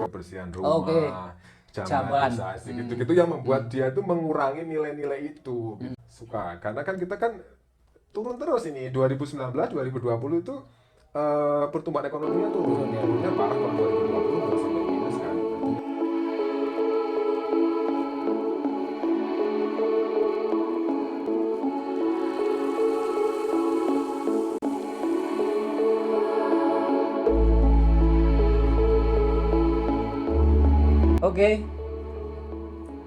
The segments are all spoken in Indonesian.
kebersihan rumah, jamanisasi gitu-gitu yang membuat dia itu mengurangi nilai-nilai itu. Suka karena kan kita kan turun terus ini 2019 2020 itu pertumbuhan ekonominya turunnya parah. Kalau 2020 udah sampai minus kan. Oke,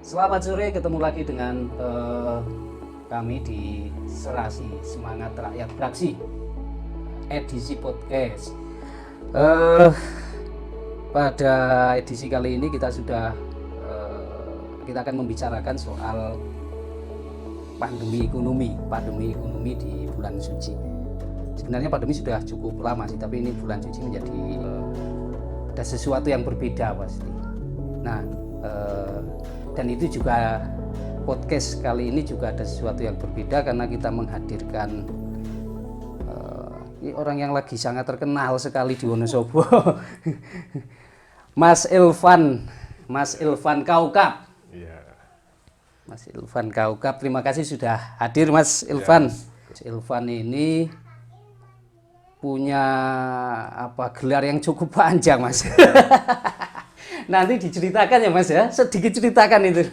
selamat sore, ketemu lagi dengan kami di Serasi Semangat Rakyat Beraksi edisi podcast. Pada edisi kali ini kita akan membicarakan soal pandemi ekonomi di bulan suci. Sebenarnya pandemi sudah cukup lama sih, tapi ini bulan suci menjadi ada sesuatu yang berbeda pasti. Nah, dan itu juga podcast kali ini juga ada sesuatu yang berbeda karena kita menghadirkan ini orang yang lagi sangat terkenal sekali di Wonosobo, Mas Ilvan Kaukap. Mas Ilvan Kaukap, terima kasih sudah hadir Mas Ilvan. Mas Ilvan ini punya gelar yang cukup panjang, Mas. Nanti diceritakan ya Mas ya, sedikit ceritakan itu.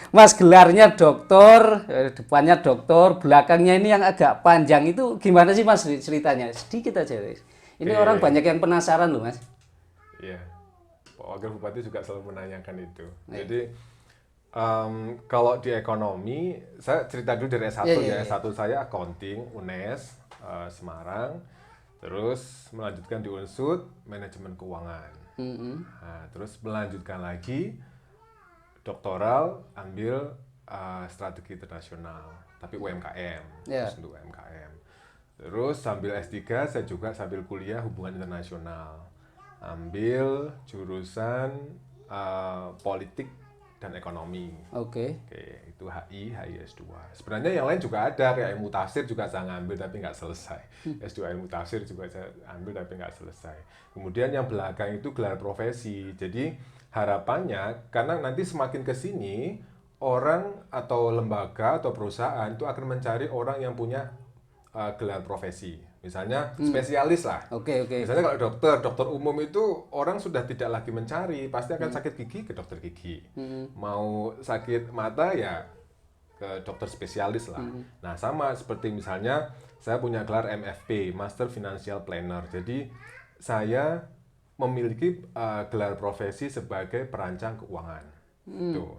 Mas gelarnya doktor, depannya doktor, belakangnya ini yang agak panjang itu gimana sih Mas ceritanya? Sedikit aja. Ini orang banyak yang penasaran loh Mas. Iya, Pak Wakil Bupati juga selalu menanyakan itu. Jadi kalau di ekonomi, saya cerita dulu dari S1 S1 saya accounting, UNES, Semarang. Terus melanjutkan di Unsud, manajemen keuangan. Nah, terus melanjutkan lagi doktoral, ambil strategi internasional, tapi UMKM, terus untuk UMKM. Terus sambil S3 saya juga sambil kuliah hubungan internasional, ambil jurusan politik dan ekonomi. Oke, itu HI S2. Sebenarnya yang lain juga ada, kayak ilmu tafsir juga saya ngambil tapi nggak selesai. S2 ilmu tafsir juga saya ambil tapi nggak selesai. Kemudian yang belakang itu gelar profesi. Jadi harapannya karena nanti semakin ke sini orang atau lembaga atau perusahaan itu akan mencari orang yang punya gelar profesi. Misalnya spesialis lah. Misalnya kalau dokter umum itu orang sudah tidak lagi mencari, pasti akan sakit gigi ke dokter gigi. Mau sakit mata ya ke dokter spesialis lah. Nah sama seperti misalnya saya punya gelar MFP, Master Financial Planner. Jadi saya memiliki gelar profesi sebagai perancang keuangan. Tuh.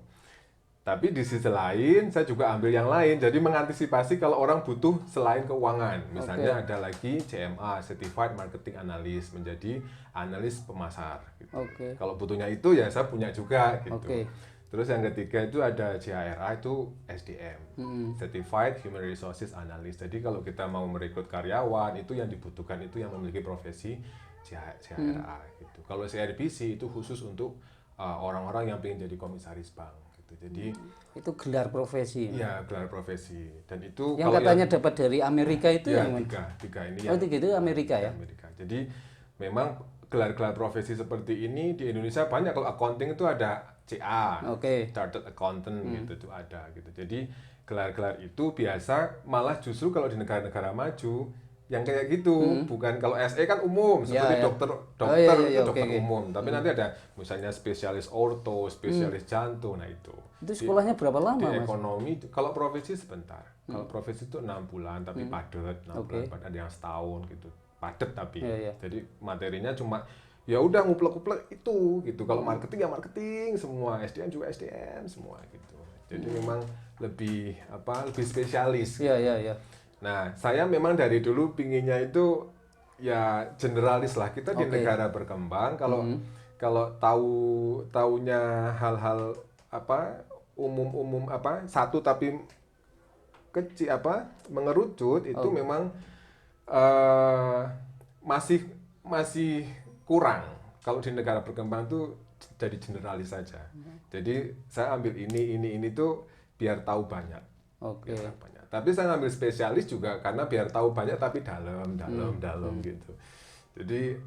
Tapi di sisi lain, saya juga ambil yang lain. Jadi mengantisipasi kalau orang butuh selain keuangan. Misalnya ada lagi CMA, Certified Marketing Analyst, menjadi analis pemasar. Gitu. Kalau butuhnya itu ya saya punya juga. Gitu. Terus yang ketiga itu ada CHRA, itu SDM, Certified Human Resources Analyst. Jadi kalau kita mau merekrut karyawan, itu yang dibutuhkan itu yang memiliki profesi CHRA. Gitu. Kalau CRBC itu khusus untuk orang-orang yang ingin jadi komisaris bank. Jadi itu gelar profesi. Iya, gelar profesi. Dan itu yang katanya dapat dari Amerika itu ya, tiga ini ya. Tiga itu Amerika ya. Amerika. Jadi memang gelar-gelar profesi seperti ini di Indonesia banyak. Kalau accounting itu ada CA, Chartered Accountant gitu itu ada gitu. Jadi gelar-gelar itu biasa malah justru kalau di negara-negara maju yang kayak gitu, bukan kalau SE kan umum seperti dokter itu dokter umum, tapi nanti ada misalnya spesialis orto, spesialis jantung, nah itu sekolahnya berapa lama di ekonomi. Kalau profesi sebentar, kalau profesi itu 6 bulan tapi padat, 6 bulan padat, ada yang setahun gitu padat tapi jadi materinya cuma ya udah nguplek-nguplek itu gitu. Kalau marketing ya marketing semua, SDM juga SDM semua gitu. Jadi memang lebih lebih spesialis. Nah, saya memang dari dulu pinginnya itu ya generalis lah. Kita di negara berkembang kalau taunya hal-hal umum satu tapi kecil mengerucut itu memang masih kurang. Kalau di negara berkembang tuh jadi generalis saja. Jadi saya ambil ini tuh biar tahu banyak. Biar tahu banyak. Tapi saya ngambil spesialis juga karena biar tahu banyak tapi dalam gitu. Jadi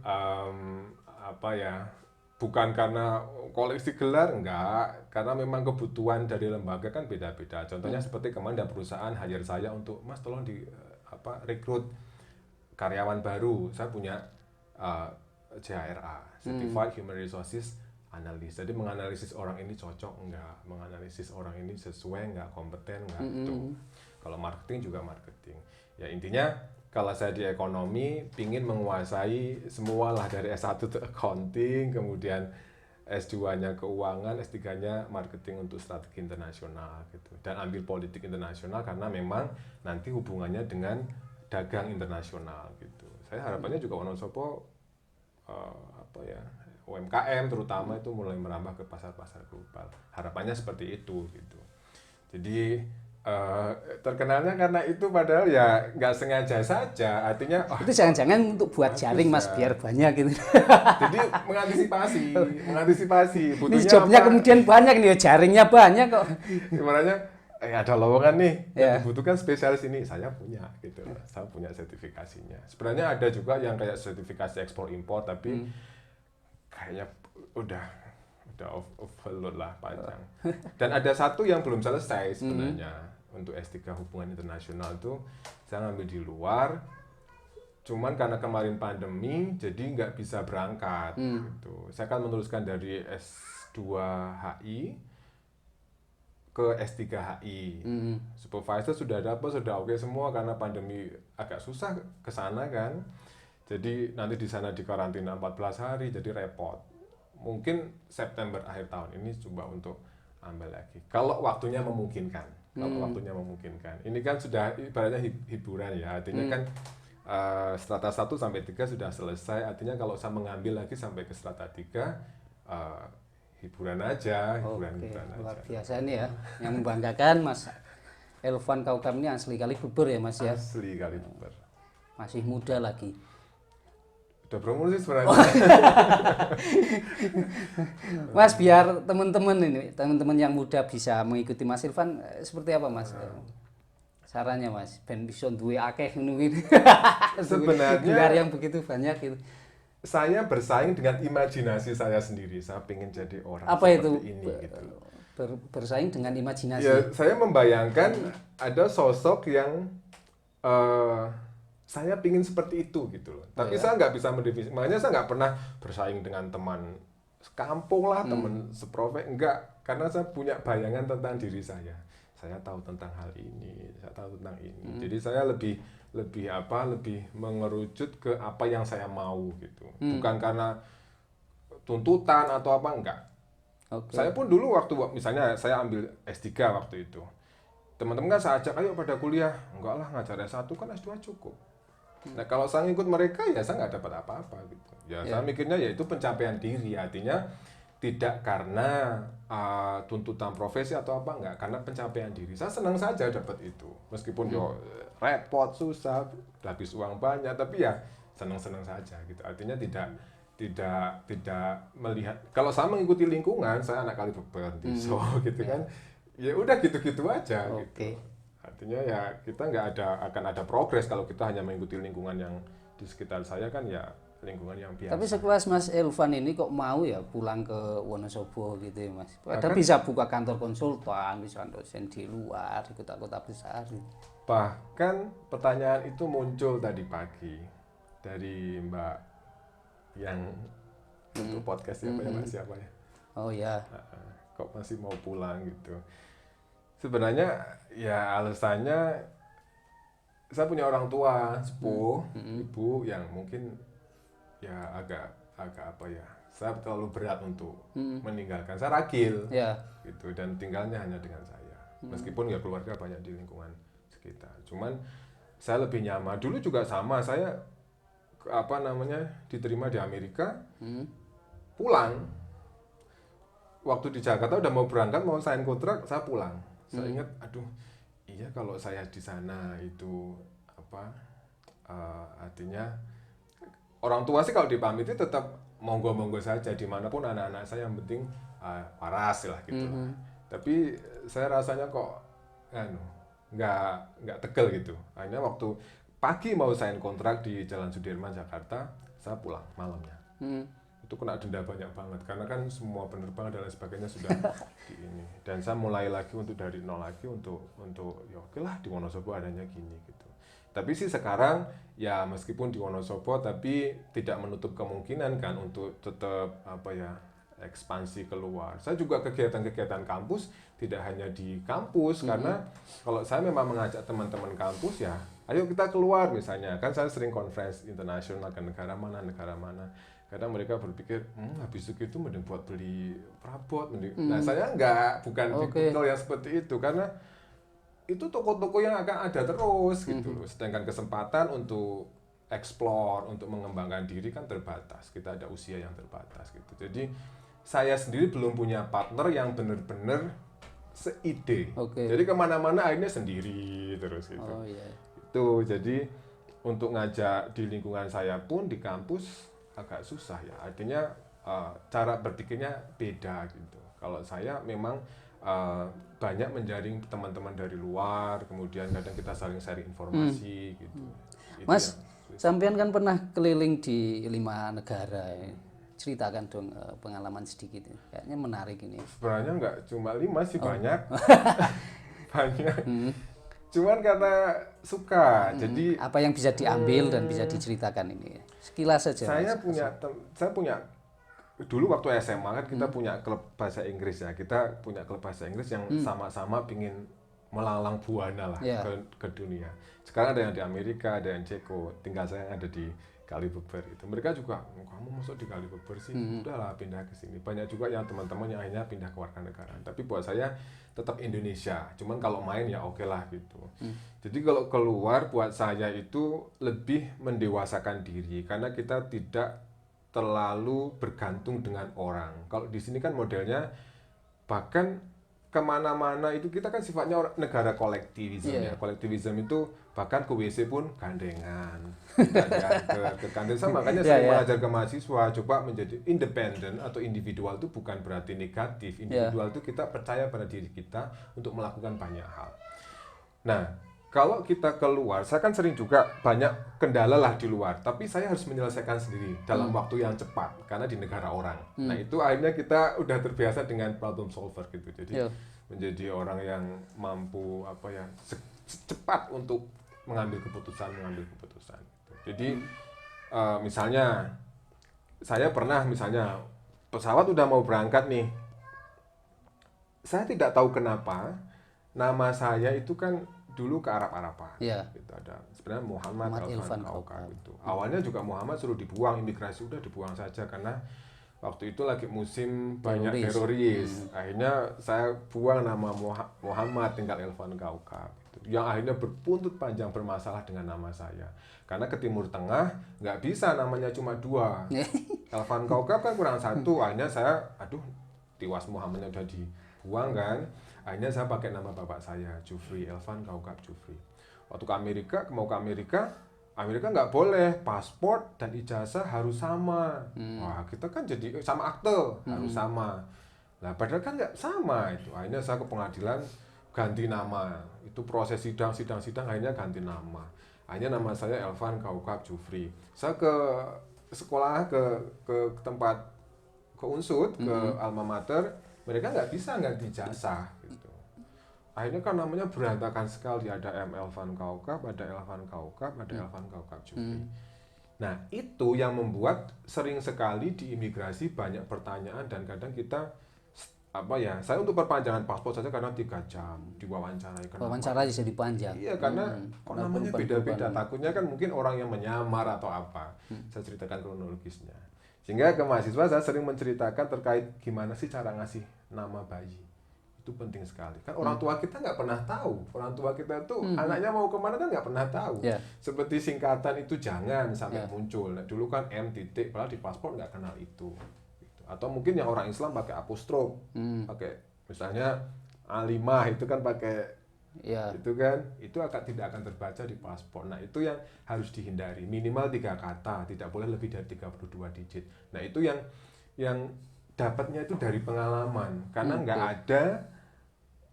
apa ya, bukan karena koleksi gelar, enggak, karena memang kebutuhan dari lembaga kan beda-beda. Contohnya seperti kemarin ada perusahaan hire saya untuk, Mas tolong rekrut karyawan baru. Saya punya CHRA, Certified Human Resources Analyst. Jadi menganalisis orang ini cocok enggak, menganalisis orang ini sesuai enggak, kompeten enggak, gitu. Kalau marketing juga marketing. Ya intinya kalau saya di ekonomi pingin menguasai semualah dari S1 itu accounting, kemudian S2-nya keuangan, S3-nya marketing untuk strategi internasional gitu. Dan ambil politik internasional karena memang nanti hubungannya dengan dagang internasional gitu. Saya harapannya juga Wonosobo UMKM terutama itu mulai merambah ke pasar-pasar global. Harapannya seperti itu gitu. Jadi terkenalnya karena itu, padahal ya nggak sengaja saja. Artinya itu jangan-jangan untuk buat jaring Mas biar banyak gitu. Jadi mengantisipasi. Ini jobnya apa? Kemudian banyak nih, jaringnya banyak kok. Ibaratnya ada lowongan nih yang dibutuhkan spesialis ini, saya punya gitu. Saya punya sertifikasinya. Sebenarnya ada juga yang kayak sertifikasi ekspor impor, tapi kayaknya udah overload lah, panjang. Dan ada satu yang belum selesai sebenarnya. Untuk S3 hubungan internasional itu saya ngambil di luar, cuman karena kemarin pandemi jadi nggak bisa berangkat gitu. Saya kan meneruskan dari S2 HI ke S3 HI. Supervisor sudah dapat, sudah oke semua, karena pandemi agak susah ke sana kan. Jadi nanti di sana dikarantina 14 hari, jadi repot. Mungkin September akhir tahun ini coba untuk ambil lagi. Kalau waktunya memungkinkan. Ini kan sudah ibaratnya hiburan ya. Artinya kan strata 1 sampai 3 sudah selesai. Artinya kalau saya mengambil lagi sampai ke strata 3 hiburan aja, hiburan luar biasa ini ya. Yang membanggakan Mas Elvan Kaukam ini asli Kalibuber ya Mas ya. Asli Kalibuber. Masih muda lagi. Udah promosi sebenarnya. Mas, biar teman-teman yang muda bisa mengikuti Mas Elvan, seperti apa Mas? Sarannya Mas, ben bisa duwe akeh ngono iki. Sebenarnya yang begitu banyak itu. Saya bersaing dengan imajinasi saya sendiri. Saya pengen jadi orang apa seperti itu? Ini gitu. Bersaing dengan imajinasi. Ya, saya membayangkan ada sosok yang saya pingin seperti itu gitu loh. Tapi saya nggak bisa mendefinisikan. Makanya saya nggak pernah bersaing dengan teman sekampung lah, teman seprofesi, enggak. Karena saya punya bayangan tentang diri saya. Saya tahu tentang hal ini, saya tahu tentang ini. Jadi saya lebih mengerucut ke apa yang saya mau gitu. Bukan karena tuntutan atau apa, enggak. Saya pun dulu waktu misalnya saya ambil S3 waktu itu. Teman-teman kan saya ajak, ayo pada kuliah. Enggak lah, ngajar S1 kan S2 cukup. Nah kalau saya ngikut mereka ya saya nggak dapat apa-apa gitu. Saya mikirnya ya itu pencapaian diri, artinya tidak karena tuntutan profesi atau apa, enggak, karena pencapaian diri. Saya senang saja dapat itu, meskipun repot, susah, habis uang banyak, tapi ya senang-senang saja gitu. Artinya tidak melihat, kalau saya mengikuti lingkungan, saya anak Kalibuber gitu kan, ya udah gitu-gitu aja gitu. Artinya ya kita akan ada progres kalau kita hanya mengikuti lingkungan yang di sekitar saya kan, ya lingkungan yang biasa. Tapi sekelas Mas Elvan ini kok mau ya pulang ke Wonosobo gitu ya Mas? Padahal bisa buka kantor konsultan, bisa dosen di luar, di kota-kota besar. Bahkan pertanyaan itu muncul tadi pagi dari Mbak yang untuk podcast siapa ya? Oh ya. Kok masih mau pulang gitu? Sebenarnya ya alasannya saya punya orang tua sepuh, ibu yang mungkin ya agak apa ya, saya terlalu berat untuk meninggalkan. Saya ragil gitu, dan tinggalnya hanya dengan saya. Meskipun ya keluarga banyak di lingkungan sekitar. Cuman saya lebih nyaman. Dulu juga sama, saya diterima di Amerika, pulang. Waktu di Jakarta udah mau berangkat, mau sign kontrak, saya pulang. Saya ingat, aduh, iya kalau saya di sana itu artinya orang tua sih kalau dipamiti tetap monggo-monggo saja dimanapun anak-anak saya, yang penting waras lah gitu lah. Tapi saya rasanya kok nggak tegel gitu. Akhirnya waktu pagi mau sign kontrak di Jalan Sudirman Jakarta, saya pulang malamnya. itu kena denda banyak banget karena kan semua penerbangan dan lain sebagainya sudah di ini. Dan saya mulai lagi untuk dari nol lagi untuk ya oke lah di Wonosobo adanya gini gitu. Tapi sih sekarang ya meskipun di Wonosobo tapi tidak menutup kemungkinan kan untuk tetap ekspansi keluar. Saya juga kegiatan-kegiatan kampus tidak hanya di kampus karena kalau saya memang mengajak teman-teman kampus ya, ayo kita keluar misalnya. Kan saya sering conference internasional ke negara mana. Kadang mereka berpikir, habis itu mending buat beli perabot. Nah saya bukan tipikal yang seperti itu karena itu toko-toko yang akan ada terus gitu loh. Sedangkan kesempatan untuk explore, untuk mengembangkan diri kan terbatas. Kita ada usia yang terbatas gitu. Jadi saya sendiri belum punya partner yang benar-benar seide. Jadi kemana-mana akhirnya sendiri terus gitu. Itu jadi untuk ngajak di lingkungan saya pun di kampus agak susah ya. Artinya cara berpikirnya beda gitu. Kalau saya memang banyak menjaring teman-teman dari luar, kemudian kadang kita saling sharing informasi gitu. Mas, sampean kan pernah keliling di 5 negara ya. Ceritakan dong pengalaman sedikit. Kayaknya menarik ini. Sebenarnya nggak cuma 5 sih, banyak. Banyak. Cuman karena suka, jadi apa yang bisa diambil dan bisa diceritakan ini? Sekilas saja. Saya punya dulu waktu SMA kan kita punya klub bahasa Inggris ya. Kita punya klub bahasa Inggris yang sama-sama pingin melalang buana lah ke dunia. Sekarang ada yang di Amerika, ada yang Ceko, tinggal saya yang ada di Kalibeber itu. Mereka juga, kamu masuk di Kalibeber sih, udahlah pindah ke sini. Banyak juga yang teman-teman yang akhirnya pindah ke warganegaraan. Tapi buat saya tetap Indonesia. Cuman kalau main ya oke lah gitu. Jadi kalau keluar buat saya itu lebih mendewasakan diri karena kita tidak terlalu bergantung dengan orang. Kalau di sini kan modelnya bahkan kemana-mana itu kita kan sifatnya negara kolektivisme ya. Kolektivisme itu bahkan ke WC pun gandengan. ke kantin sama makanya saya mengajar ke mahasiswa coba menjadi independen atau individual itu bukan berarti negatif. Individual itu kita percaya pada diri kita untuk melakukan banyak hal. Nah, kalau kita keluar, saya kan sering juga banyak kendala lah di luar, tapi saya harus menyelesaikan sendiri dalam waktu yang cepat karena di negara orang. Nah, itu akhirnya kita udah terbiasa dengan problem solver gitu. Jadi menjadi orang yang mampu cepat untuk mengambil keputusan. Jadi misalnya saya pernah pesawat udah mau berangkat nih. Saya tidak tahu kenapa nama saya itu kan dulu ke Arab-Araban. Gitu ada sebenarnya Muhammad Elvan Kaukab itu. Awalnya juga Muhammad suruh dibuang, imigrasi udah dibuang saja karena waktu itu lagi musim banyak teroris. Akhirnya saya buang nama Muhammad, tinggal Elvan Kaukab. Yang akhirnya berbuntut panjang bermasalah dengan nama saya. Karena ke Timur Tengah nggak bisa namanya cuma 2. Elvan Kaukab kan kurang 1. Akhirnya saya, tiwas Muhammadnya udah dibuang kan. Akhirnya saya pakai nama bapak saya, Jufri, Elvan Kaukab Jufri. Waktu ke Amerika nggak boleh, paspor dan ijazah harus sama. Wah, kita kan jadi sama akte, harus sama. Nah, padahal kan nggak sama itu. Akhirnya saya ke pengadilan ganti nama. Itu proses sidang akhirnya ganti nama. Akhirnya nama saya Elvan Kaukab Jufri. Saya ke sekolah ke tempat ke Unsud, ke alma mater, mereka nggak bisa ganti ijazah gitu. Akhirnya kan namanya berantakan sekali, ada M. Elvan Kaukab, ada Elvan Kaukab, ada Elvan Kaukab Jufri. Nah, itu yang membuat sering sekali di imigrasi banyak pertanyaan dan kadang kita saya untuk perpanjangan paspor saja karena 3 jam diwawancarai. Wawancara bisa dipanjang. Iya, karena namanya beda-beda. Takutnya kan mungkin orang yang menyamar atau apa. Saya ceritakan kronologisnya. Sehingga ke mahasiswa saya sering menceritakan terkait gimana sih cara ngasih nama bayi. Itu penting sekali. Kan orang tua kita nggak pernah tahu. Orang tua kita tuh anaknya mau kemana kan nggak pernah tahu. Seperti singkatan itu jangan sampai muncul. Nah, dulu kan M titik, padahal di paspor nggak kenal itu. Atau mungkin yang orang Islam pakai apostrof, pakai misalnya alimah itu kan pakai itu kan, itu tidak akan terbaca di paspor. Nah, itu yang harus dihindari, minimal 3 kata, tidak boleh lebih dari 32 digit. Nah, itu yang dapatnya itu dari pengalaman, karena nggak ada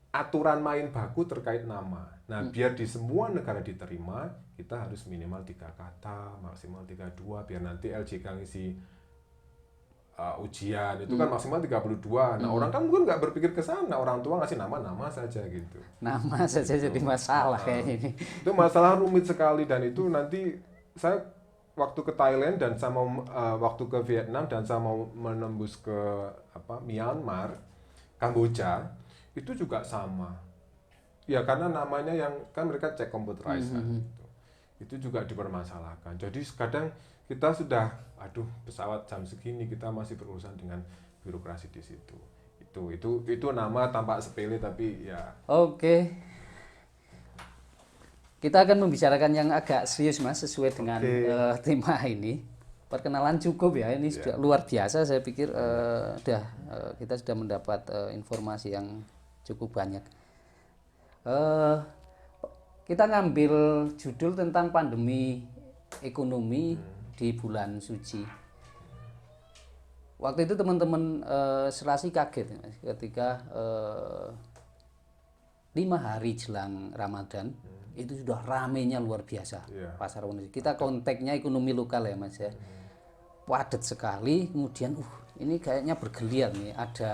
aturan main baku terkait nama. Nah, biar di semua negara diterima, kita harus minimal 3 kata, maksimal 32, biar nanti LJK ngisi ujian itu kan maksimal 32. Nah, orang kan mungkin nggak berpikir ke sana, orang tua ngasih nama-nama saja gitu. Nama saja jadi masalah kayak ini. Itu masalah rumit sekali, dan itu nanti saya waktu ke Thailand dan saya mau waktu ke Vietnam dan saya mau menembus ke Myanmar, Kamboja, itu juga sama. Ya karena namanya yang kan mereka cek computerized kan, gitu. Itu juga dipermasalahkan. Jadi kadang kita sudah, pesawat jam segini kita masih berurusan dengan birokrasi di situ. Itu nama tampak sepele tapi ya. Oke. Kita akan membicarakan yang agak serius Mas, sesuai dengan tema ini. Perkenalan cukup ya, ini sudah luar biasa. Saya pikir kita sudah mendapat informasi yang cukup banyak. Kita ngambil judul tentang pandemi ekonomi di bulan suci. Waktu itu teman-teman serasi kaget ketika 5 hari jelang Ramadan itu sudah ramenya luar biasa pasar Wonosobo. Kita konteksnya ekonomi lokal ya Mas ya. Padat sekali, kemudian ini kayaknya bergeliat nih, ada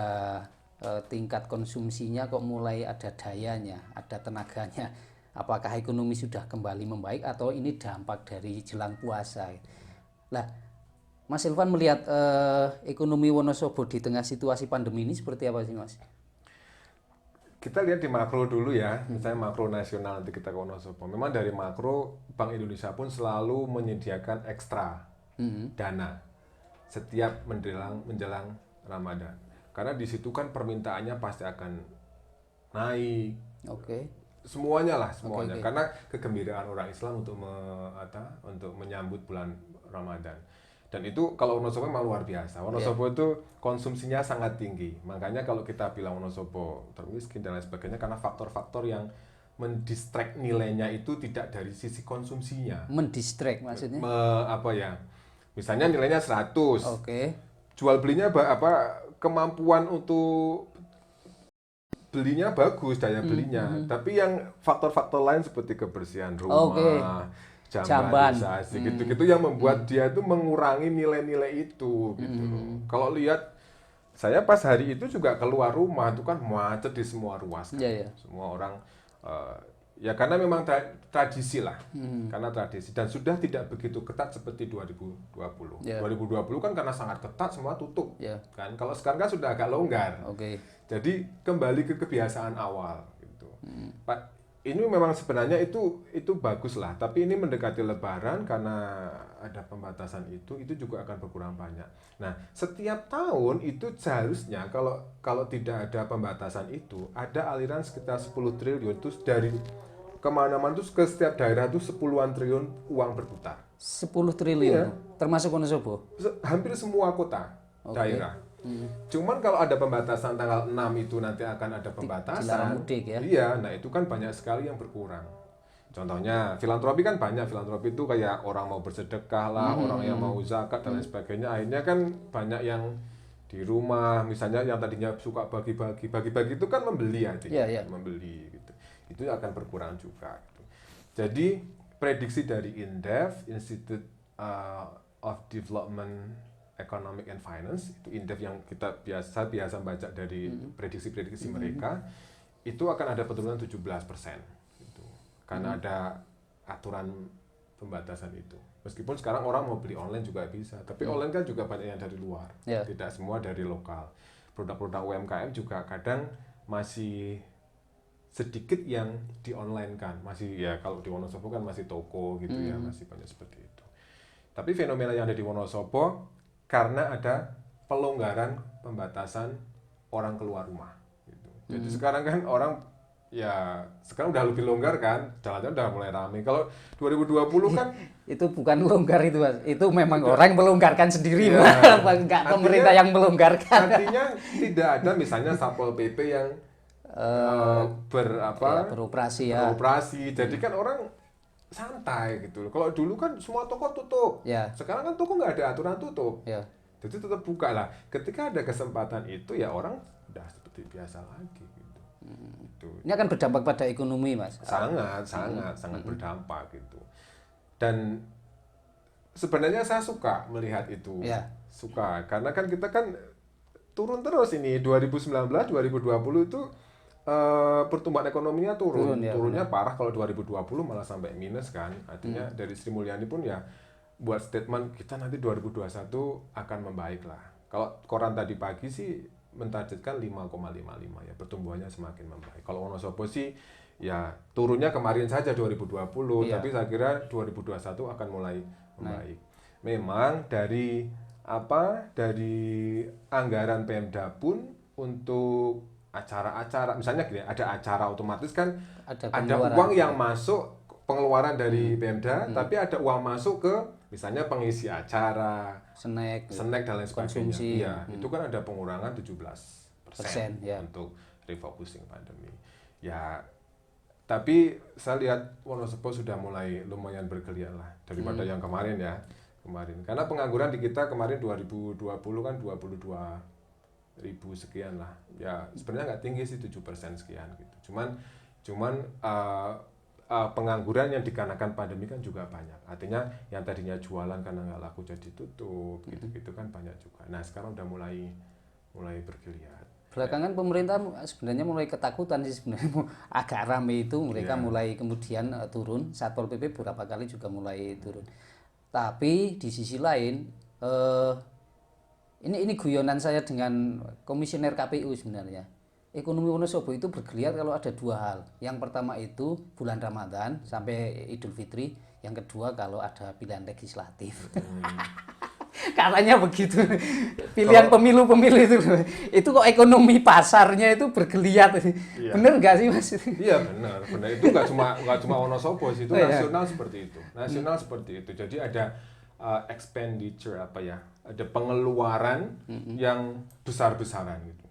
tingkat konsumsinya kok mulai ada dayanya, ada tenaganya. Apakah ekonomi sudah kembali membaik atau ini dampak dari jelang puasa? Lah, Mas Ilvan melihat ekonomi Wonosobo di tengah situasi pandemi ini seperti apa sih Mas? Kita lihat di makro dulu ya, misalnya makro nasional, nanti kita ke Wonosobo. Memang dari makro, Bank Indonesia pun selalu menyediakan ekstra dana setiap menjelang Ramadan. Karena di situ kan permintaannya pasti akan naik. Semuanya. Karena kegembiraan orang Islam untuk menyambut bulan Ramadan. Dan itu kalau Wonosobo memang luar biasa. Wonosobo itu konsumsinya sangat tinggi. Makanya kalau kita bilang Wonosobo termiskin dan lain sebagainya, karena faktor-faktor yang mendistract nilainya itu tidak dari sisi konsumsinya. Mendistract maksudnya? Misalnya nilainya 100. Jual belinya kemampuan untuk belinya bagus, daya belinya. Tapi yang faktor-faktor lain seperti kebersihan rumah, jambanisasi gitu-gitu yang membuat dia itu mengurangi nilai-nilai itu gitu. Kalau lihat saya pas hari itu juga keluar rumah itu kan macet di semua ruas kan. Semua orang ya karena memang tradisi lah. Karena tradisi dan sudah tidak begitu ketat seperti 2020. 2020 kan karena sangat ketat semua tutup. Kan kalau sekarang kan sudah agak longgar. Jadi kembali ke kebiasaan awal gitu. Pak, ini memang sebenarnya itu bagus lah, tapi ini mendekati Lebaran karena ada pembatasan itu juga akan berkurang banyak. Nah, setiap tahun itu seharusnya kalau tidak ada pembatasan itu ada aliran sekitar 10 triliun terus dari kemana-mana terus ke setiap daerah itu 10-an triliun uang berputar. 10 triliun, termasuk Wonosobo? Hampir semua kota, daerah. Cuman kalau ada pembatasan tanggal 6 itu nanti akan ada pembatasan. Dilarang mudik ya? Iya, nah itu kan banyak sekali yang berkurang. Contohnya filantropi kan banyak. Filantropi itu kayak orang mau bersedekah lah, orang yang mau zakat dan lain sebagainya. Akhirnya kan banyak yang di rumah, misalnya yang tadinya suka bagi-bagi itu kan membeli artinya, membeli gitu. Itu akan berkurang juga. Gitu. Jadi prediksi dari INDEF, Institute of Development Economic and Finance, itu INDEF yang kita biasa baca dari prediksi-prediksi mereka, itu akan ada penurunan 17% gitu. Karena ada aturan pembatasan itu. Meskipun sekarang orang mau beli online juga bisa, tapi online kan juga banyak yang dari luar, tidak semua dari lokal. Produk-produk UMKM juga kadang masih sedikit yang di online kan, masih ya kalau di Wonosobo kan masih toko gitu ya, masih banyak seperti itu. Tapi fenomena yang ada di Wonosobo karena ada pelonggaran pembatasan orang keluar rumah gitu. Jadi sekarang kan orang ya sekarang udah lebih longgar kan, jalan-jalan udah mulai ramai. Kalau 2020 kan itu bukan longgar itu Mas. Itu memang orang melonggarkan sendiri, enggak pemerintah yang melonggarkan. Artinya tidak ada misalnya Satpol PP yang beroperasi. Jadi kan orang santai gitu. Kalau dulu kan semua toko tutup. Sekarang kan toko nggak ada aturan tutup. Jadi tetap buka lah. Ketika ada kesempatan itu ya orang udah seperti biasa lagi gitu. Ini akan berdampak pada ekonomi Mas. Sangat berdampak gitu. Dan sebenarnya saya suka melihat itu. Ya. Suka, karena kan kita kan turun terus ini 2019, 2020 itu pertumbuhan ekonominya turunnya parah. Kalau 2020 malah sampai minus kan, artinya dari Sri Mulyani pun ya buat statement kita nanti 2021 akan membaik lah. Kalau koran tadi pagi sih mentargetkan 5,55 ya, pertumbuhannya semakin membaik. Kalau Wonosobo sih ya turunnya kemarin saja 2020, tapi saya kira 2021 akan mulai membaik. Memang dari anggaran Pemda pun untuk acara-acara, misalnya gini, ada acara otomatis kan ada uang yang masuk pengeluaran dari Pemda, tapi ada uang masuk ke misalnya pengisi acara, snack dan lain sebagainya. Iya, itu kan ada pengurangan 17% ya, untuk refocusing pandemi. Ya, tapi saya lihat Wonosobo sudah mulai lumayan bergeliat lah daripada yang kemarin ya. Karena pengangguran di kita kemarin 2020 kan 22.000 sekian lah. Ya sebenarnya nggak tinggi sih, 7% sekian gitu. Cuman pengangguran yang dikarenakan pandemi kan juga banyak. Artinya yang tadinya jualan karena nggak laku jadi tutup gitu kan banyak juga. Nah sekarang udah mulai bergeliat. Belakangan pemerintah sebenarnya mulai ketakutan sih sebenarnya, agak rame itu mereka mulai kemudian turun. Satpol PP beberapa kali juga mulai turun. Tapi di sisi lain ini guyonan saya dengan komisioner KPU sebenarnya. Ekonomi Wonosobo itu bergeliat kalau ada dua hal. Yang pertama itu bulan Ramadan sampai Idul Fitri. Yang kedua kalau ada pilihan legislatif. Katanya begitu. Pilihan pemilu itu kok ekonomi pasarnya itu bergeliat. Iya. Bener nggak sih Mas? Iya benar. Itu nggak cuma Wonosobo sih, itu nasional seperti itu. Jadi ada expenditure ada pengeluaran yang besar-besaran gitu.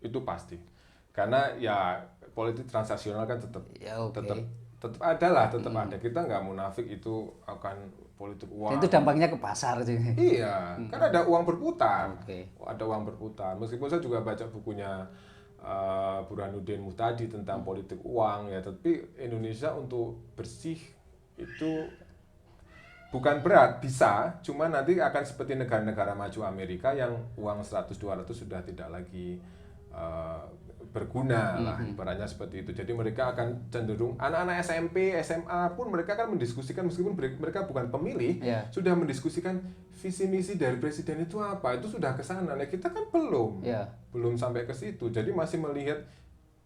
Itu pasti. Karena ya politik transaksional kan tetap ada. Kita nggak munafik itu akan politik uang. Itu dampaknya ke pasar sih. Iya, kan ada uang berputar. Ada uang berputar. Meskipun saya juga baca bukunya Burhanuddin Muhtadi tentang politik uang ya, tapi Indonesia untuk bersih itu bukan berat, bisa, cuma nanti akan seperti negara-negara maju Amerika yang uang 100-200 sudah tidak lagi berguna lah, ibaratnya seperti itu. Jadi mereka akan cenderung, anak-anak SMP, SMA pun mereka akan mendiskusikan, meskipun mereka bukan pemilih, sudah mendiskusikan visi misi dari presiden itu apa, itu sudah ke sana. Nah, kita kan belum sampai ke situ. Jadi masih melihat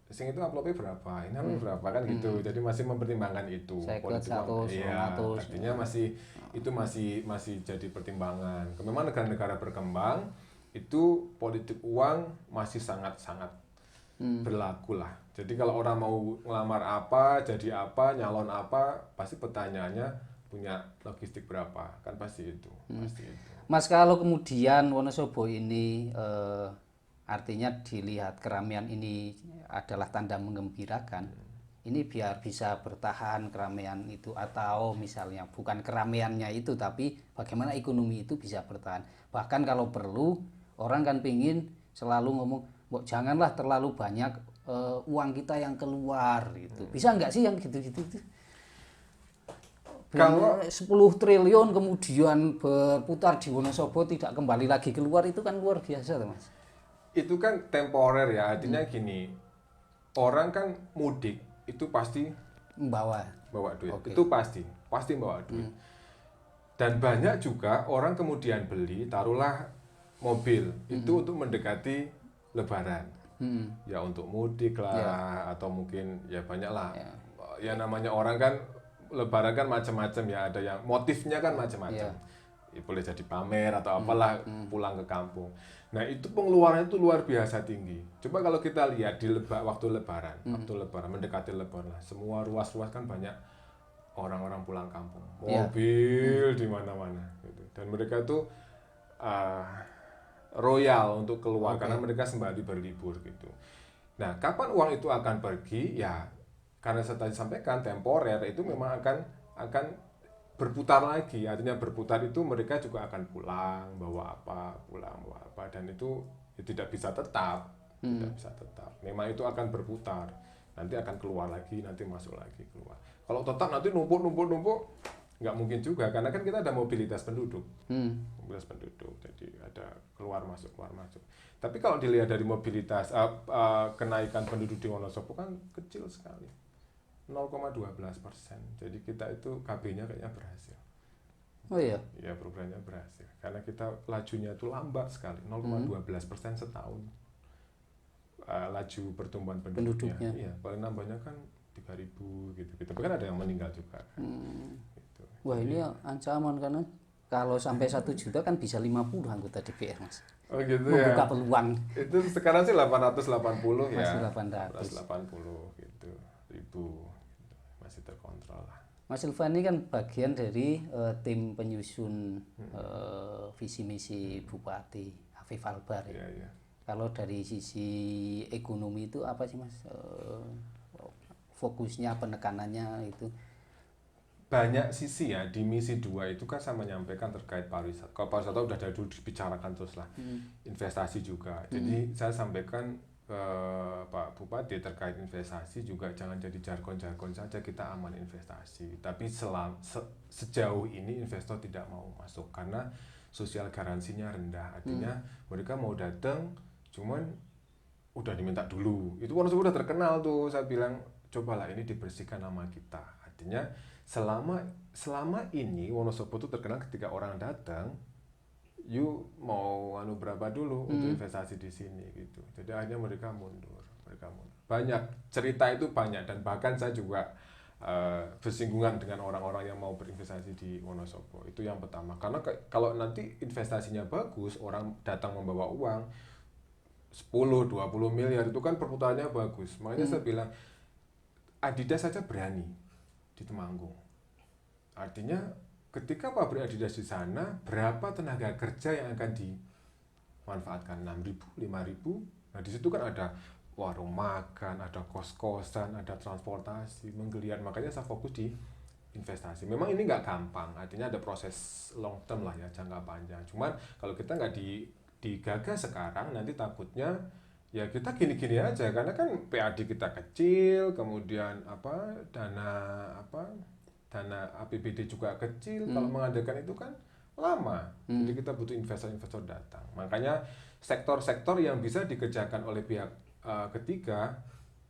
sing itu amplopnya berapa, ini berapa kan gitu. Jadi masih mempertimbangkan itu. Politik uang. Iya, artinya masih jadi pertimbangan. Memang negara-negara berkembang itu politik uang masih sangat-sangat berlaku lah. Jadi kalau orang mau ngelamar apa, jadi apa, nyalon apa, pasti pertanyaannya punya logistik berapa, kan pasti itu. Mas, kalau kemudian Wonosobo ini artinya dilihat keramaian ini adalah tanda menggembirakan, ini biar bisa bertahan keramaian itu, atau misalnya bukan keramaiannya itu, tapi bagaimana ekonomi itu bisa bertahan. Bahkan kalau perlu, orang kan pingin selalu ngomong, janganlah terlalu banyak uang kita yang keluar gitu. Bisa nggak sih yang gitu-gitu? Kalau 10 triliun kemudian berputar di Wonosobo tidak kembali lagi keluar, itu kan luar biasa tuh Mas. Itu kan temporer ya, artinya gini, orang kan mudik itu pasti bawa duit. Itu pasti bawa duit. Dan banyak juga orang kemudian beli, taruhlah mobil itu untuk mendekati Lebaran, ya untuk mudik lah, atau mungkin ya banyak lah. Ya namanya orang kan Lebaran kan macam-macam ya, ada yang motifnya kan macam-macam. Ya, boleh jadi pamer atau apalah, pulang ke kampung. Nah itu pengeluarannya itu luar biasa tinggi. Coba kalau kita lihat di waktu Lebaran, mendekati Lebaran lah, semua ruas-ruas kan banyak orang-orang pulang kampung, mobil di mana-mana gitu. Dan mereka tuh royal untuk keluar karena mereka sembari berlibur gitu. Nah, kapan uang itu akan pergi? Ya, karena saya tadi sampaikan temporer itu memang akan berputar lagi. Artinya berputar itu mereka juga akan pulang bawa apa, dan itu ya, tidak bisa tetap. Memang itu akan berputar. Nanti akan keluar lagi, nanti masuk lagi keluar. Kalau tetap nanti numpuk nggak mungkin juga karena kan kita ada mobilitas penduduk. Mobilitas penduduk, jadi ada keluar masuk. Tapi kalau dilihat dari mobilitas kenaikan penduduk di Wonosobo kan kecil sekali, 0,12%. Jadi kita itu KB-nya kayaknya berhasil. Oh iya. Ya, programnya berhasil karena kita lajunya itu lambat sekali, 0,12% setahun. Laju pertumbuhan penduduknya. Iya, paling nambahnya kan 3.000 gitu. Tapi kan ada yang meninggal juga. Kan. Gitu. Wah, ini ancaman karena kalau sampai 1 juta kan bisa 50 anggota DPR, Mas. Oh gitu. Membuka ya. peluang. Itu sekarang sih 880 ya. Masih 800. 880 gitu. Ribu. Masih terkontrol lah. Mas Ilvan ini kan bagian dari tim penyusun visi misi Bupati Afif Albar ya. Iya. Kalau dari sisi ekonomi itu apa sih Mas? Fokusnya, penekanannya itu? Banyak sisi ya, di misi 2 itu kan saya menyampaikan terkait pariwisata. Kalau pariwisata udah dari dulu dibicarakan terus lah. Investasi juga. Jadi saya sampaikan ke Pak Bupati terkait investasi juga jangan jadi jargon-jargon saja kita aman investasi. Tapi sejauh ini investor tidak mau masuk karena sosial garansinya rendah. Artinya mereka mau datang cuman udah diminta dulu. Itu Wonosobo udah terkenal tuh, saya bilang cobalah ini dibersihkan nama kita. Artinya selama ini Wonosobo itu terkenal ketika orang datang, you mau berapa dulu untuk investasi di sini gitu. Jadi akhirnya mereka mundur. Banyak cerita itu banyak dan bahkan saya juga bersinggungan dengan orang-orang yang mau berinvestasi di Wonosobo. Itu yang pertama. Karena kalau nanti investasinya bagus, orang datang membawa uang 10-20 miliar itu kan perputarannya bagus. Makanya saya bilang Adidas saja berani di Temanggung. Artinya ketika pabrik Adidas di sana, berapa tenaga kerja yang akan dimanfaatkan? 6.000, 5.000. Nah di situ kan ada warung makan, ada kos-kosan, ada transportasi, menggeliat. Makanya saya fokus di investasi. Memang ini nggak gampang, artinya ada proses long term lah ya, jangka panjang. Cuman kalau kita nggak digagas sekarang, nanti takutnya ya kita gini-gini aja karena kan PAD kita kecil, kemudian dana APBD juga kecil. Kalau mengadakan itu kan lama. Jadi kita butuh investor-investor datang. Makanya sektor-sektor yang bisa dikerjakan oleh pihak ketiga,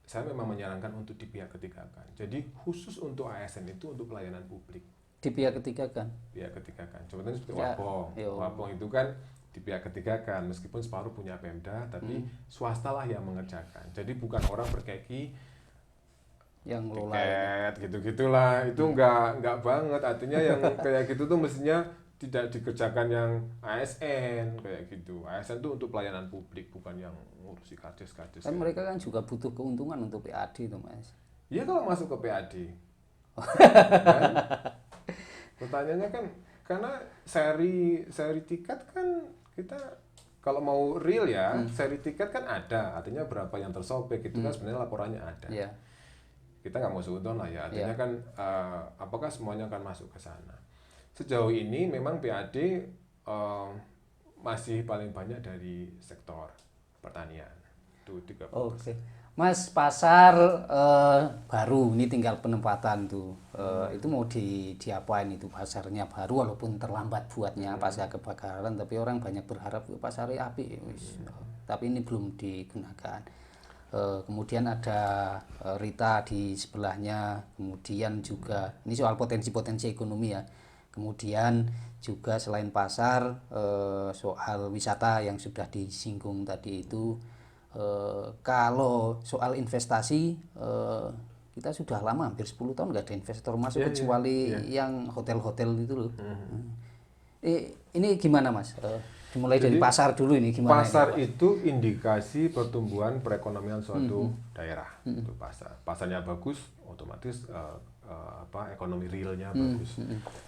saya memang menyarankan untuk di pihak ketiga kan. Jadi khusus untuk ASN itu untuk pelayanan publik. Di pihak ketiga kan? Pihak ketiga kan. Contohnya seperti Wapong. Wapong itu kan di pihak ketiga kan, meskipun separuh punya Pemda, tapi swasta lah yang mengerjakan. Jadi bukan orang berkeki yang tiket gitu-gitulah. Itu enggak banget. Artinya yang kayak gitu tuh mestinya tidak dikerjakan yang ASN kayak gitu. ASN tuh untuk pelayanan publik, bukan yang ngurusi kades-kades. Kan mereka kan juga butuh keuntungan untuk PAD itu, Mas. Iya kalau masuk ke PAD. Kan? Pertanyaannya kan karena seri tiket kan kita kalau mau real ya, seri tiket kan ada, artinya berapa yang tersobek itu kan sebenarnya laporannya ada. Yeah. Kita nggak mau sudon lah ya, artinya kan apakah semuanya akan masuk ke sana. Sejauh ini memang PAD masih paling banyak dari sektor pertanian. Itu 30%. Oke. Mas, pasar baru ini tinggal penempatan tuh. Itu mau diapain itu pasarnya baru walaupun terlambat buatnya pasca kebakaran, tapi orang banyak berharap pasarnya api. Tapi ini belum digunakan. Kemudian ada Rita di sebelahnya, kemudian juga ini soal potensi-potensi ekonomi ya. Kemudian juga selain pasar soal wisata yang sudah disinggung tadi itu. Kalau soal investasi kita sudah lama hampir 10 tahun nggak ada investor masuk kecuali yang hotel-hotel itu loh. Ini gimana Mas? Dimulai dari pasar dulu ini gimana? Pasar itu indikasi pertumbuhan perekonomian suatu daerah. Itu pasar. Pasarnya bagus, otomatis ekonomi realnya bagus.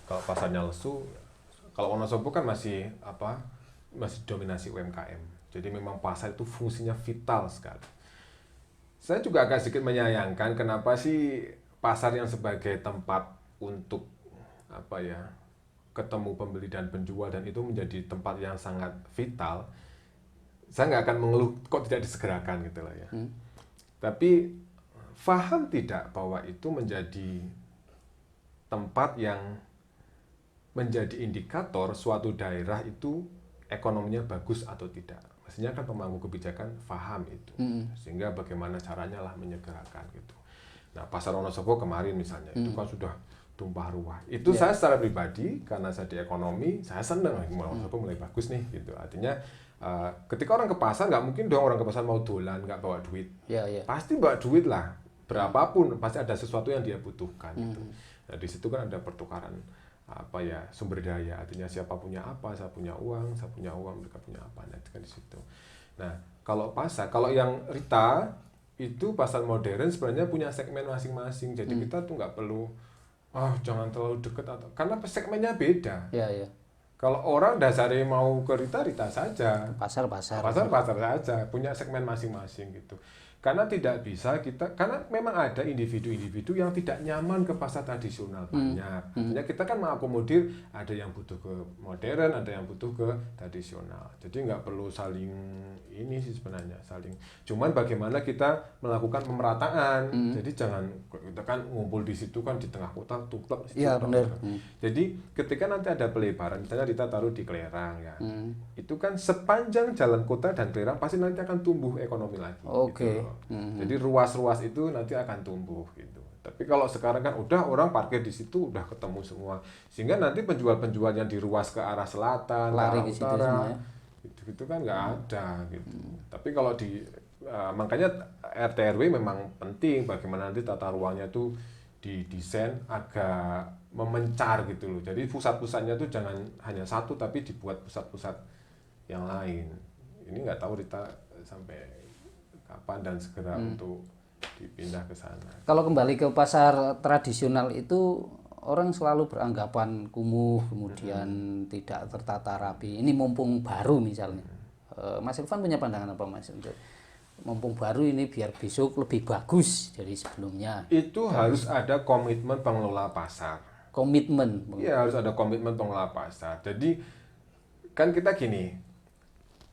Kalau pasarnya lesu, kalau Wonosobo kan masih dominasi UMKM. Jadi memang pasar itu fungsinya vital sekali. Saya juga agak sedikit menyayangkan kenapa sih pasar yang sebagai tempat untuk ketemu pembeli dan penjual dan itu menjadi tempat yang sangat vital. Saya nggak akan mengeluh kok tidak disegerakan gitu lah ya. Tapi paham tidak bahwa itu menjadi tempat yang menjadi indikator suatu daerah itu ekonominya bagus atau tidak. Maksudnya kan pemangku kebijakan paham itu, sehingga bagaimana caranya lah menyegerakan gitu. Nah, Pasar Wonosobo kemarin misalnya itu kan sudah tumpah ruah. Itu saya secara pribadi karena saya di ekonomi, saya senang Wonosobo mulai bagus nih gitu. Artinya ketika orang ke pasar nggak mungkin dong orang ke pasar mau dolan nggak bawa duit. Pasti bawa duit lah, berapapun pasti ada sesuatu yang dia butuhkan gitu. Nah, di situ kan ada pertukaran sumber daya, artinya siapa punya apa, saya punya uang, mereka punya apa, nah itu kan di situ. Nah, kalau yang Rita itu pasar modern sebenarnya punya segmen masing-masing, jadi kita tuh nggak perlu jangan terlalu deket karena segmennya beda. Kalau orang dasarnya mau ke Rita saja, pasar saja, punya segmen masing-masing gitu. Karena tidak bisa karena memang ada individu-individu yang tidak nyaman ke pasar tradisional banyak. Artinya kita kan mengakomodir, ada yang butuh ke modern, ada yang butuh ke tradisional. Jadi nggak perlu saling ini sih sebenarnya, cuman bagaimana kita melakukan pemerataan. Jadi jangan kita kan ngumpul di situ kan di tengah kota tuklek. Iya benar. Jadi ketika nanti ada pelebaran, misalnya kita taruh di Klerang ya, itu kan sepanjang jalan kota dan Klerang pasti nanti akan tumbuh ekonomi lagi. Gitu. Jadi ruas-ruas itu nanti akan tumbuh gitu. Tapi kalau sekarang kan udah orang parkir di situ udah ketemu semua, sehingga nanti penjual-penjual yang di ruas ke arah selatan, lari ke arah utara, gitu kan nggak ada gitu. Tapi kalau makanya RT RW memang penting bagaimana nanti tata ruangnya tuh didesain agak memencar gitu loh. Jadi pusat-pusatnya tuh jangan hanya satu tapi dibuat pusat-pusat yang lain. Ini nggak tahu Rita sampai kapan dan segera untuk dipindah ke sana. Kalau kembali ke pasar tradisional itu orang selalu beranggapan kumuh, kemudian tidak tertata rapi. Ini mumpung baru misalnya. Mas Irfan punya pandangan apa Mas? Mumpung baru ini biar besok lebih bagus dari sebelumnya. Itu harus ada komitmen pengelola pasar. Komitmen? Iya, harus ada komitmen pengelola pasar. Jadi kan kita gini,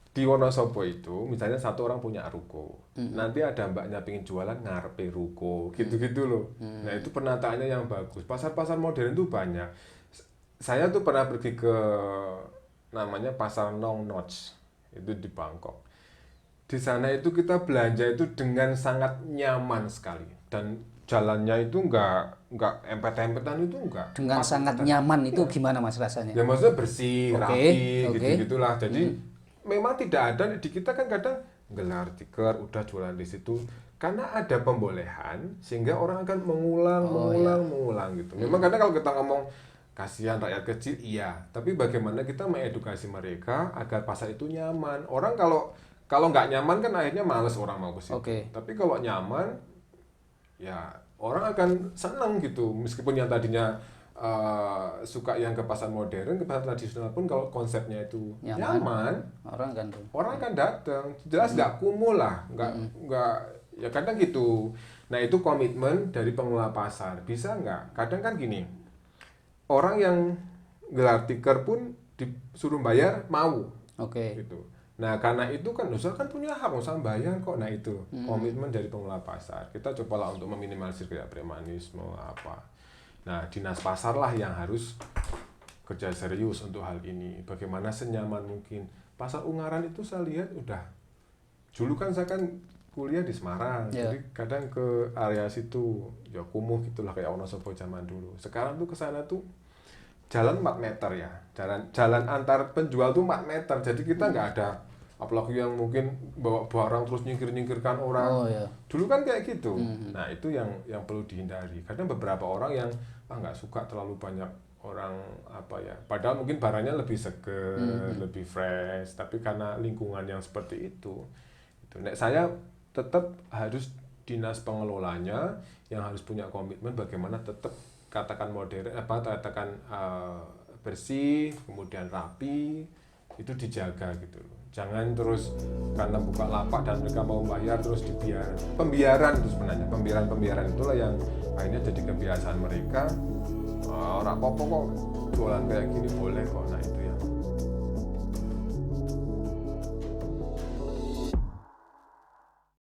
di Wonosobo itu misalnya satu orang punya ruko, nanti ada mbaknya pengen jualan ngarepe ruko, gitu-gitu loh. Nah itu penataannya yang bagus. Pasar-pasar modern itu banyak. Saya tuh pernah pergi ke namanya Pasar Nong Notch, itu di Bangkok. Di sana itu kita belanja itu dengan sangat nyaman sekali dan jalannya itu nggak empet-empetan, itu nggak. Dengan sangat nyaman itu gimana Mas rasanya? Ya maksudnya bersih, rapi, gitu-gitulah. Jadi memang tidak ada di kita kan kadang gelar tikar udah jualan di situ karena ada pembolehan sehingga orang akan mengulang gitu. Memang kadang kalau kita ngomong kasihan rakyat kecil tapi bagaimana kita mengedukasi mereka agar pasar itu nyaman. Orang kalau nggak nyaman kan akhirnya males orang mau ke situ. Tapi kalau nyaman ya orang akan senang gitu, meskipun yang tadinya suka yang ke pasar modern, ke pasar tradisional pun kalau konsepnya itu nyaman orang akan datang. Jelas nggak kumuh lah, nggak ya kadang gitu. Nah itu komitmen dari pengelola pasar. Bisa nggak? Kadang kan gini, orang yang gelar tikar pun disuruh bayar mau. Gitu. Nah karena itu kan usaha kan punya hak usaha bayar kok. Nah itu komitmen dari pengelola pasar. Kita cobalah untuk meminimalisir kayak premanisme apa. Nah, dinas pasar lah yang harus kerja serius untuk hal ini. Bagaimana senyaman mungkin. Pasar Ungaran itu saya lihat udah. Dulu kan saya kan kuliah di Semarang, jadi kadang ke area situ ya kumuh gitulah kayak Wonosobo zaman dulu. Sekarang tuh ke sana tuh jalan 4 meter ya. Jalan antar penjual tuh 4 meter. Jadi kita nggak ada apalagi yang mungkin bawa barang terus nyingkir-nyingkirkan orang. Dulu kan kayak gitu. Nah, itu yang perlu dihindari. Kadang beberapa orang yang nggak suka terlalu banyak orang padahal mungkin barangnya lebih seger, lebih fresh, tapi karena lingkungan yang seperti itu. Nek saya tetap harus dinas pengelolanya yang harus punya komitmen bagaimana tetap katakan modern bersih, kemudian rapi, itu dijaga gitu loh. Jangan terus karena buka lapak dan mereka mau bayar terus dibiarkan. Pembiaran itu sebenarnya, pembiaran itulah yang akhirnya jadi kebiasaan mereka. Orang apa kok jualan kayak gini boleh kok. Nah itu